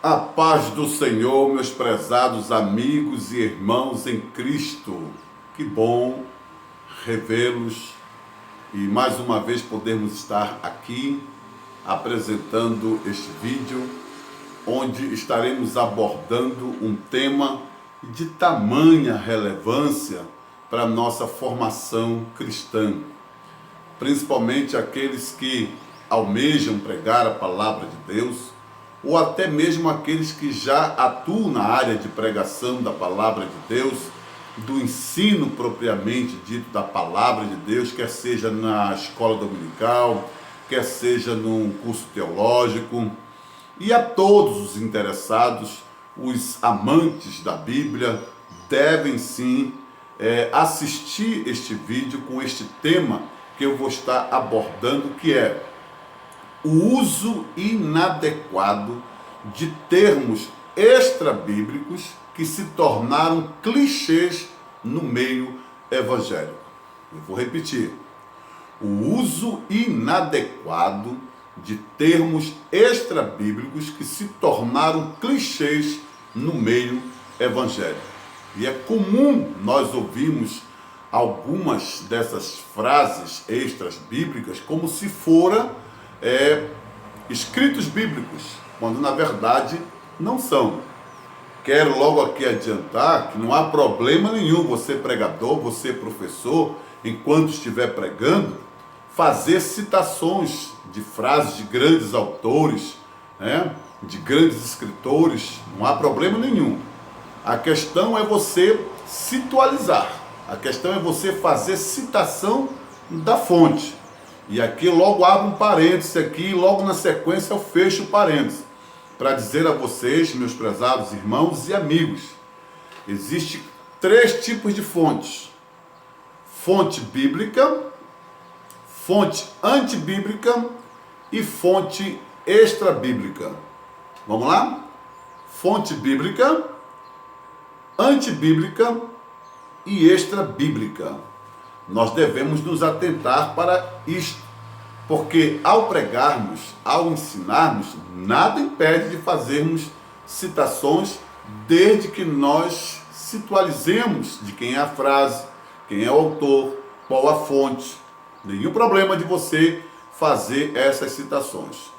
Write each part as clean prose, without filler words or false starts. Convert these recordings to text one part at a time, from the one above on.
A paz do Senhor, meus prezados amigos e irmãos em Cristo. Que bom revê-los e mais uma vez podermos estar aqui apresentando este vídeo, onde estaremos abordando um tema de tamanha relevância para a nossa formação cristã, principalmente aqueles que almejam pregar a palavra de Deus, ou até mesmo aqueles que já atuam na área de pregação da palavra de Deus, do ensino propriamente dito da palavra de Deus, quer seja na escola dominical, quer seja num curso teológico, e a todos os interessados, os amantes da Bíblia, devem sim assistir este vídeo com este tema que eu vou estar abordando, que é o uso inadequado de termos extrabíblicos que se tornaram clichês no meio evangélico. Eu vou repetir. O uso inadequado de termos extrabíblicos que se tornaram clichês no meio evangélico. E é comum nós ouvirmos algumas dessas frases extras bíblicas como se fora escritos bíblicos, quando na verdade não são. Quero logo aqui adiantar que não há problema nenhum você pregador, você professor, enquanto estiver pregando, fazer citações de frases de grandes autores, de grandes escritores, não há problema nenhum. A questão é você situalizar, a questão é você fazer citação da fonte. E aqui logo abro um parêntese aqui, logo na sequência eu fecho o parêntese, para dizer a vocês, meus prezados irmãos e amigos, existem 3 tipos de fontes: fonte bíblica, fonte antibíblica e fonte extrabíblica. Vamos lá? Fonte bíblica, antibíblica e extrabíblica. Nós devemos nos atentar para isto, porque ao pregarmos, ao ensinarmos, nada impede de fazermos citações, desde que nós situalizemos de quem é a frase, quem é o autor, qual a fonte. Nenhum problema de você fazer essas citações.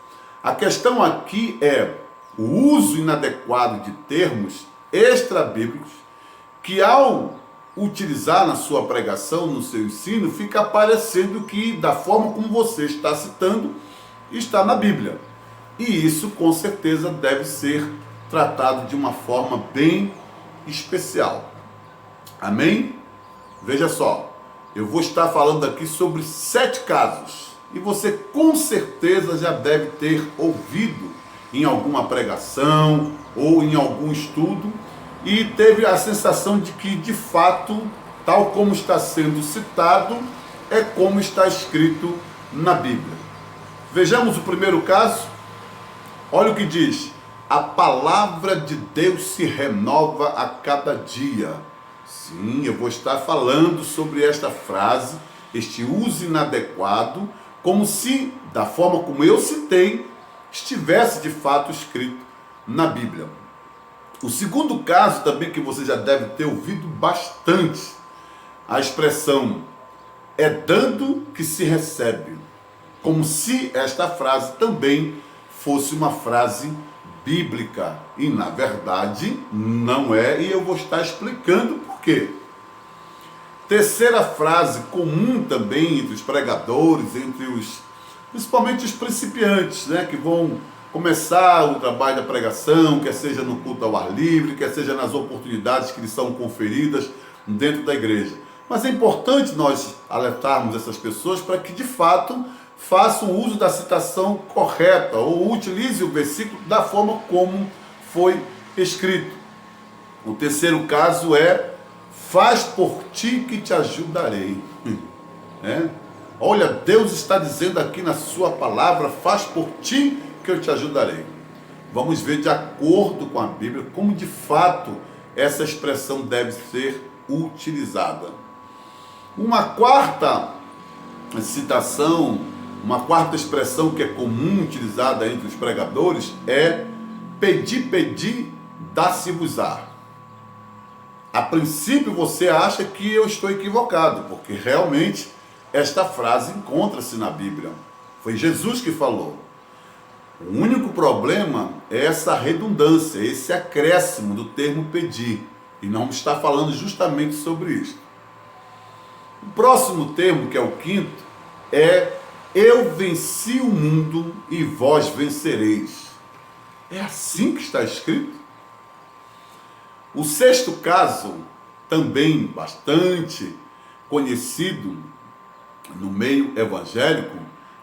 A questão aqui é o uso inadequado de termos extrabíblicos que, ao utilizar na sua pregação, no seu ensino, fica parecendo que, da forma como você está citando, está na Bíblia. E isso, com certeza, deve ser tratado de uma forma bem especial. Amém? Veja só, eu vou estar falando aqui sobre 7 casos. E você, com certeza, já deve ter ouvido em alguma pregação ou em algum estudo, e teve a sensação de que, de fato, tal como está sendo citado, é como está escrito na Bíblia. Vejamos o primeiro caso. Olha o que diz: a palavra de Deus se renova a cada dia. Sim, eu vou estar falando sobre esta frase, este uso inadequado, como se, da forma como eu citei, estivesse de fato escrito na Bíblia. O segundo caso também, que você já deve ter ouvido bastante, a expressão "é dando que se recebe", como se esta frase também fosse uma frase bíblica, e na verdade não é, e eu vou estar explicando por quê. Terceira frase comum também entre os pregadores, principalmente os principiantes, que vão começar o trabalho da pregação, quer seja no culto ao ar livre, quer seja nas oportunidades que lhes são conferidas dentro da igreja. Mas é importante nós alertarmos essas pessoas para que, de fato, façam uso da citação correta ou utilize o versículo da forma como foi escrito. O terceiro caso é: faz por ti que te ajudarei. Olha, Deus está dizendo aqui na sua palavra: faz por ti que eu te ajudarei. Vamos ver, de acordo com a Bíblia, como de fato essa expressão deve ser utilizada. Uma quarta citação, uma quarta expressão que é comum utilizada entre os pregadores é pedi, dá-se-vos-á. A princípio você acha que eu estou equivocado, porque realmente esta frase encontra-se na Bíblia. Foi Jesus que falou. O único problema é essa redundância, esse acréscimo do termo pedir. E não está falando justamente sobre isso. O próximo termo, que é o quinto, é eu venci o mundo e vós vencereis. É assim que está escrito. O sexto caso, também bastante conhecido no meio evangélico,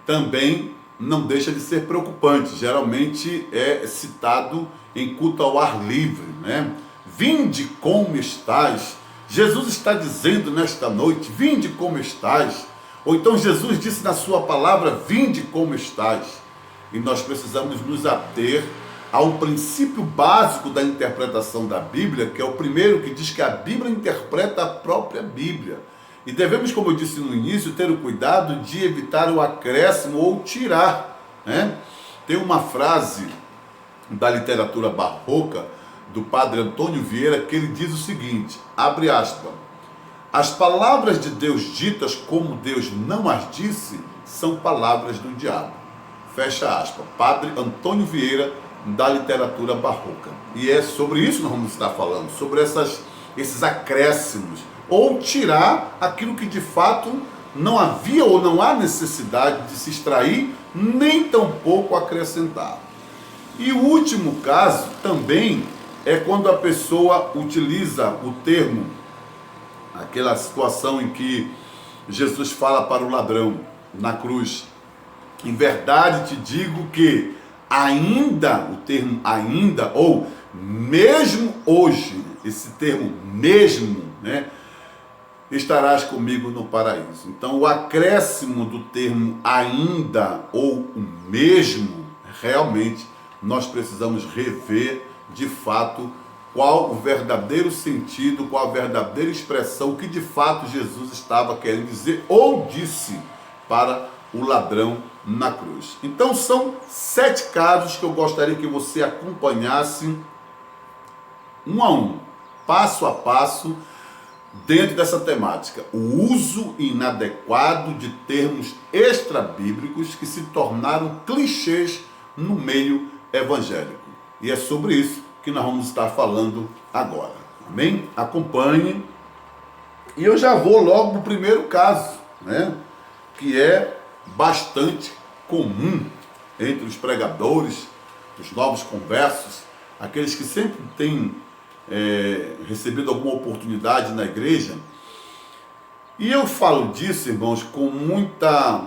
também não deixa de ser preocupante. Geralmente é citado em culto ao ar livre, né? Vinde como estás. Jesus está dizendo nesta noite, vinde como estás. Ou então Jesus disse na sua palavra, vinde como estás. E nós precisamos nos ater ao princípio básico da interpretação da Bíblia, que é o primeiro, que diz que a Bíblia interpreta a própria Bíblia. E devemos, como eu disse no início, ter o cuidado de evitar o acréscimo ou tirar, né? Tem uma frase da literatura barroca, do padre Antônio Vieira, que ele diz o seguinte, abre aspas, as palavras de Deus ditas como Deus não as disse, são palavras do diabo. Fecha aspas. Padre Antônio Vieira, da literatura barroca. E é sobre isso que nós vamos estar falando, sobre esses acréscimos, ou tirar aquilo que de fato não havia ou não há necessidade de se extrair, nem tampouco acrescentar. E o último caso também é quando a pessoa utiliza o termo, aquela situação em que Jesus fala para o ladrão na cruz, em verdade te digo que ainda, o termo ainda, ou mesmo hoje, esse termo mesmo, né, estarás comigo no paraíso. Então o acréscimo do termo ainda ou o mesmo, realmente nós precisamos rever de fato qual o verdadeiro sentido, qual a verdadeira expressão que de fato Jesus estava querendo dizer ou disse para o ladrão na cruz. Então são 7 casos que eu gostaria que você acompanhasse um a um, passo a passo, dentro dessa temática. O uso inadequado de termos extrabíblicos que se tornaram clichês no meio evangélico. E é sobre isso que nós vamos estar falando agora. Amém? Acompanhe. E eu já vou logo no primeiro caso, né? Que é bastante comum entre os pregadores, os novos conversos, aqueles que sempre têm recebido alguma oportunidade na igreja. E eu falo disso, irmãos, com muita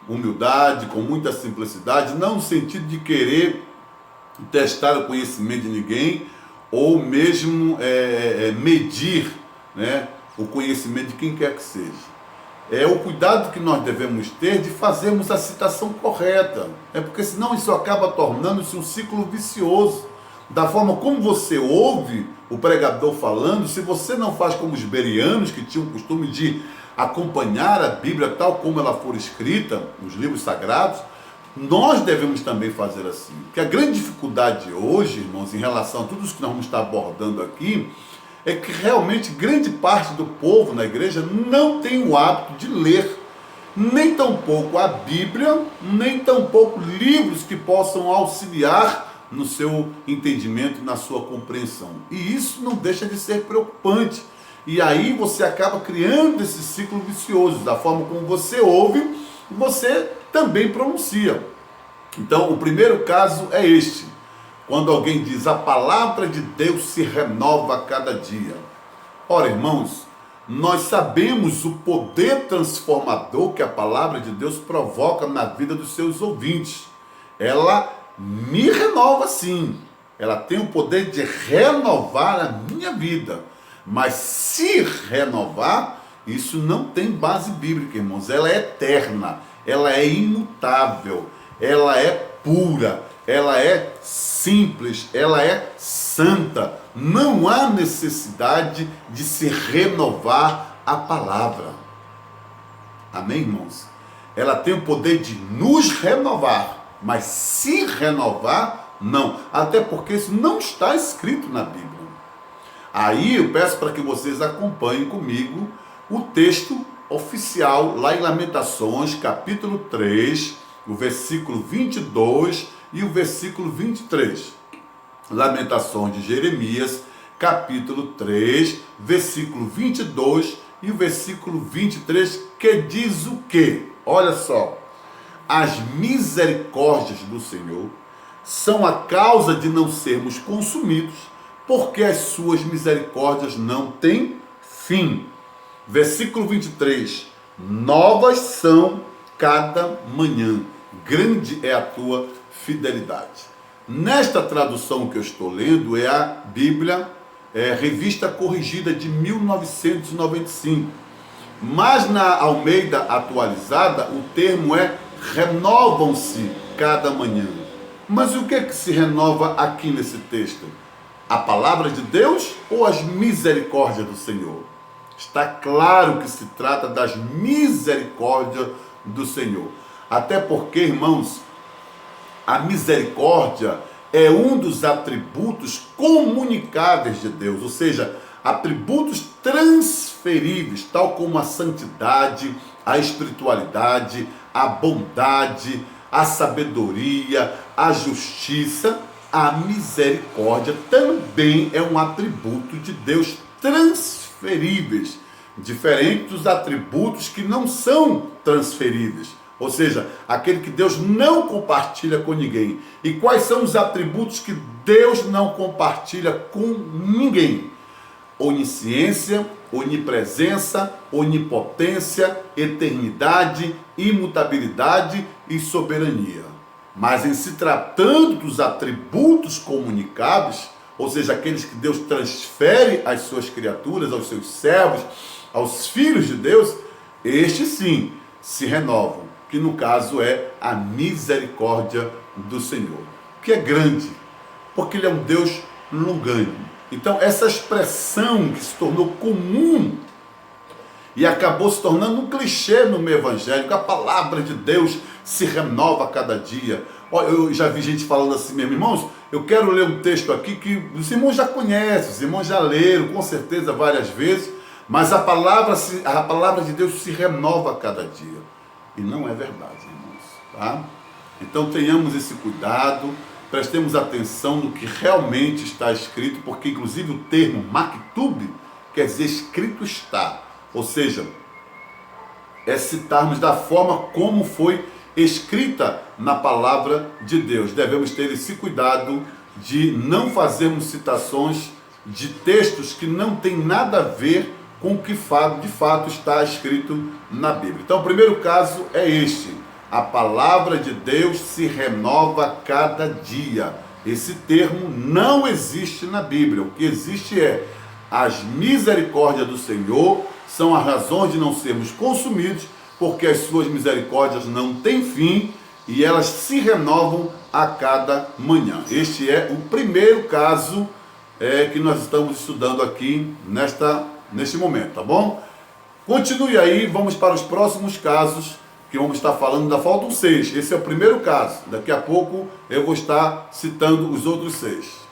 humildade, com muita simplicidade, não no sentido de querer testar o conhecimento de ninguém ou mesmo medir, né, o conhecimento de quem quer que seja. É o cuidado que nós devemos ter de fazermos a citação correta. Porque senão isso acaba tornando-se um ciclo vicioso. Da forma como você ouve o pregador falando, se você não faz como os bereanos, que tinham o costume de acompanhar a Bíblia tal como ela for escrita, nos livros sagrados, nós devemos também fazer assim. Porque a grande dificuldade hoje, irmãos, em relação a tudo isso que nós vamos estar abordando aqui, é que realmente grande parte do povo na igreja não tem o hábito de ler, nem tampouco a Bíblia, nem tampouco livros que possam auxiliar no seu entendimento e na sua compreensão. E isso não deixa de ser preocupante. E aí você acaba criando esse ciclo vicioso. Da forma como você ouve, você também pronuncia. Então, o primeiro caso é este. Quando alguém diz, a palavra de Deus se renova a cada dia. Ora, irmãos, nós sabemos o poder transformador que a palavra de Deus provoca na vida dos seus ouvintes. Ela me renova sim. Ela tem o poder de renovar a minha vida. Mas se renovar, isso não tem base bíblica, irmãos. Ela é eterna, ela é imutável, ela é pura, ela é simples, ela é santa. Não há necessidade de se renovar a palavra. Amém, irmãos? Ela tem o poder de nos renovar, mas se renovar, Não, até porque isso não está escrito na Bíblia. Aí eu peço para que vocês acompanhem comigo o texto oficial lá em Lamentações, capítulo 3, o versículo 22 e o versículo 23. Lamentações de Jeremias, capítulo 3, versículo 22 e o versículo 23, que diz o quê? Olha só. As misericórdias do Senhor são a causa de não sermos consumidos, porque as suas misericórdias não têm fim. Versículo 23. Novas são cada manhã, grande é a tua fidelidade. Nesta tradução que eu estou lendo é a Bíblia Revista Corrigida de 1995. Mas na Almeida Atualizada o termo é renovam-se cada manhã. Mas o que é que se renova aqui nesse texto? A palavra de Deus ou as misericórdias do Senhor? Está claro que se trata das misericórdias do Senhor. Até porque, irmãos, a misericórdia é um dos atributos comunicáveis de Deus, ou seja, atributos transferíveis, tal como a santidade, a espiritualidade, a bondade, a sabedoria, a justiça. A misericórdia também é um atributo de Deus transferíveis, diferente dos atributos que não são transferíveis, ou seja, aquele que Deus não compartilha com ninguém. E quais são os atributos que Deus não compartilha com ninguém? Onisciência, onipresença, onipotência, eternidade, imutabilidade e soberania. Mas em se tratando dos atributos comunicáveis, ou seja, aqueles que Deus transfere às suas criaturas, aos seus servos, aos filhos de Deus, estes sim se renovam, que no caso é a misericórdia do Senhor, que é grande, porque Ele é um Deus longânimo. Então essa expressão que se tornou comum e acabou se tornando um clichê no meio evangélico, a palavra de Deus se renova a cada dia. Eu já vi gente falando assim mesmo, irmãos, eu quero ler um texto aqui que os irmãos já conhecem, os irmãos já leram, com certeza várias vezes, mas a palavra de Deus se renova a cada dia. E não é verdade, irmãos, tá? Então tenhamos esse cuidado, prestemos atenção no que realmente está escrito, porque inclusive o termo maktub quer dizer escrito está, ou seja, é citarmos da forma como foi escrita na palavra de Deus. Devemos ter esse cuidado de não fazermos citações de textos que não tem nada a ver com o que de fato está escrito na Bíblia. Então o primeiro caso é este: a palavra de Deus se renova a cada dia. Esse termo não existe na Bíblia. O que existe é as misericórdias do Senhor são as razões de não sermos consumidos, porque as suas misericórdias não têm fim e elas se renovam a cada manhã. Este é o primeiro caso que nós estamos estudando aqui neste momento, tá bom? Continue aí, vamos para os próximos casos que vamos estar falando. Ainda faltam 6, esse é o primeiro caso. Daqui a pouco eu vou estar citando os outros 6.